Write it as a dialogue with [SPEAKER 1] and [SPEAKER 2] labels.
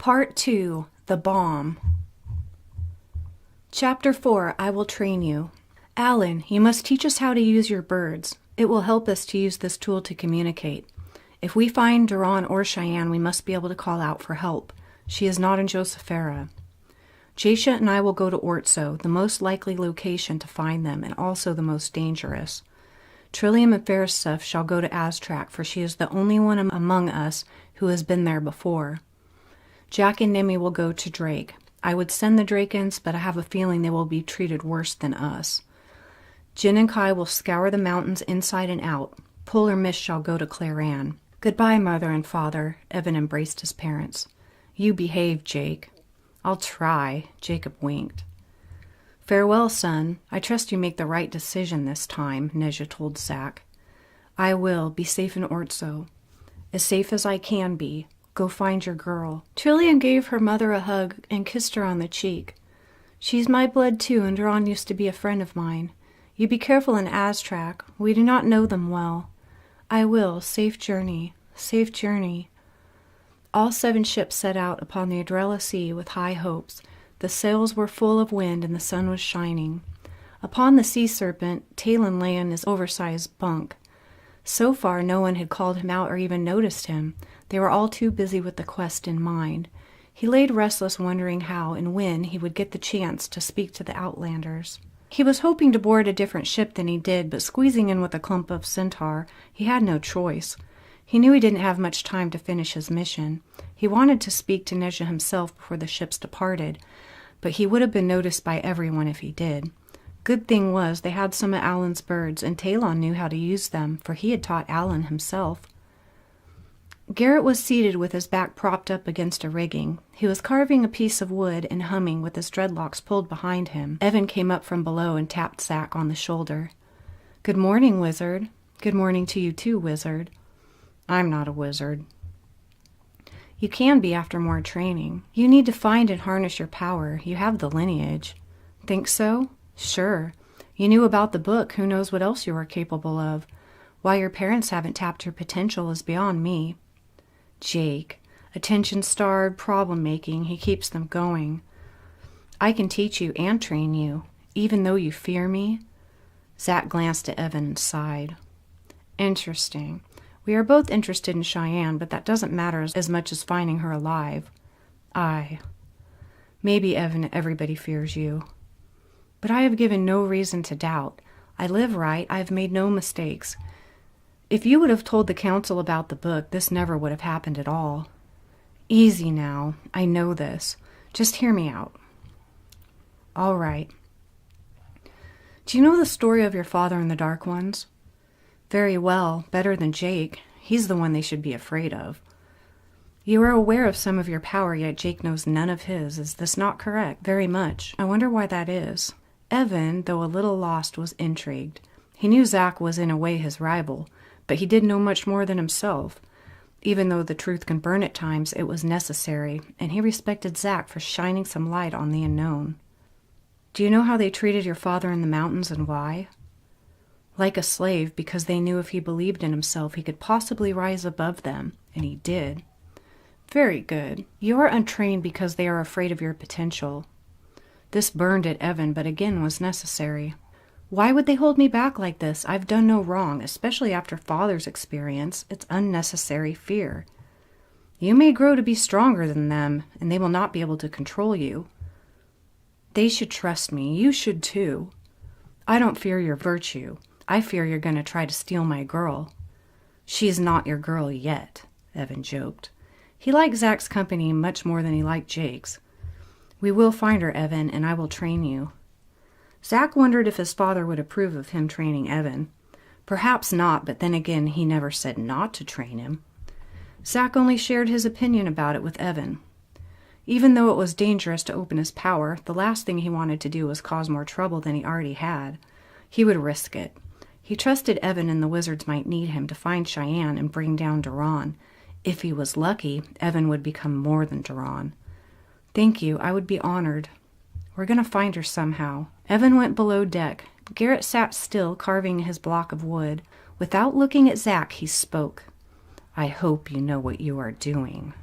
[SPEAKER 1] Part 2. The Bomb. Chapter 4. I Will Train You. Alan, you must teach us how to use your birds. It will help us to use this tool to communicate. If we find Duran or Cheyenne, we must be able to call out for help. She is not in Josephera. Jasha and I will go to Ortso, the most likely location to find them, and also the most dangerous. Trillium and Fairstuff shall go to Aztrac, for she is the only one among us who has been there before. Jack and Nemi will go to Drake. I would send the Drakens, but I have a feeling they will be treated worse than us. Jin and Kai will scour the mountains inside and out. Polar Mist shall go to Claran. Goodbye, Mother and Father. Evan embraced his parents. You behave, Jake. I'll try, Jacob winked. Farewell, son. I trust you make the right decision this time, Neja told Zack. I will. Be safe in Ortso. As safe as I can be. Go find your girl. Trillian gave her mother a hug and kissed her on the cheek. She's my blood too, and Duran used to be a friend of mine. You be careful in Aztrac. We do not know them well. I will. Safe journey. Safe journey. All 7 ships set out upon the Adrella Sea with high hopes. The sails were full of wind and the sun was shining. Upon the sea serpent, Talon lay in his oversized bunk. So far no one had called him out or even noticed him. They were all too busy with the quest in mind. He laid restless, wondering how and when he would get the chance to speak to the Outlanders. He was hoping to board a different ship than he did, but squeezing in with a clump of centaur, he had no choice. He knew he didn't have much time to finish his mission. He wanted to speak to Neja himself before the ships departed, but he would have been noticed by everyone if he did. Good thing was they had some of Alan's birds, and Talon knew how to use them, for he had taught Alan himself. Garrett was seated with his back propped up against a rigging. He was carving a piece of wood and humming with his dreadlocks pulled behind him. Evan came up from below and tapped Zack on the shoulder. Good morning, wizard. Good morning to you too, wizard. I'm not a wizard. You can be after more training. You need to find and harness your power. You have the lineage. Think so? Sure. You knew about the book. Who knows what else you are capable of? Why your parents haven't tapped your potential is beyond me. Jake. Attention-starved, problem-making. He keeps them going. I can teach you and train you, even though you fear me. Zack glanced at Evan and sighed. Interesting. We are both interested in Cheyenne, but that doesn't matter as much as finding her alive. Aye. Maybe, Evan, everybody fears you. But I have given no reason to doubt. I live right. I have made no mistakes. If you would have told the council about the book, this never would have happened at all. Easy now. I know this. Just hear me out. All right. Do you know the story of your father and the Dark Ones? Very well. Better than Jake. He's the one they should be afraid of. You are aware of some of your power, yet Jake knows none of his. Is this not correct? Very much. I wonder why that is. Evan, though a little lost, was intrigued. He knew Zack was in a way his rival, but he didn't know much more than himself. Even though the truth can burn at times, it was necessary, and he respected Zack for shining some light on the unknown. Do you know how they treated your father in the mountains and why? Like a slave, because they knew if he believed in himself, he could possibly rise above them, and he did. Very good. You are untrained because they are afraid of your potential. This burned at Evan, but again was necessary. Why would they hold me back like this? I've done no wrong, especially after Father's experience. It's unnecessary fear. You may grow to be stronger than them, and they will not be able to control you. They should trust me. You should too. I don't fear your virtue. I fear you're going to try to steal my girl. She's not your girl yet, Evan joked. He liked Zack's company much more than he liked Jake's. We will find her, Evan, and I will train you. Zack wondered if his father would approve of him training Evan. Perhaps not, but then again, he never said not to train him. Zack only shared his opinion about it with Evan. Even though it was dangerous to open his power, the last thing he wanted to do was cause more trouble than he already had. He would risk it. He trusted Evan and the wizards might need him to find Cheyenne and bring down Duran. If he was lucky, Evan would become more than Duran. Thank you, I would be honored. We're going to find her somehow. Evan went below deck. Garrett sat still, carving his block of wood. Without looking at Zack, he spoke. I hope you know what you are doing.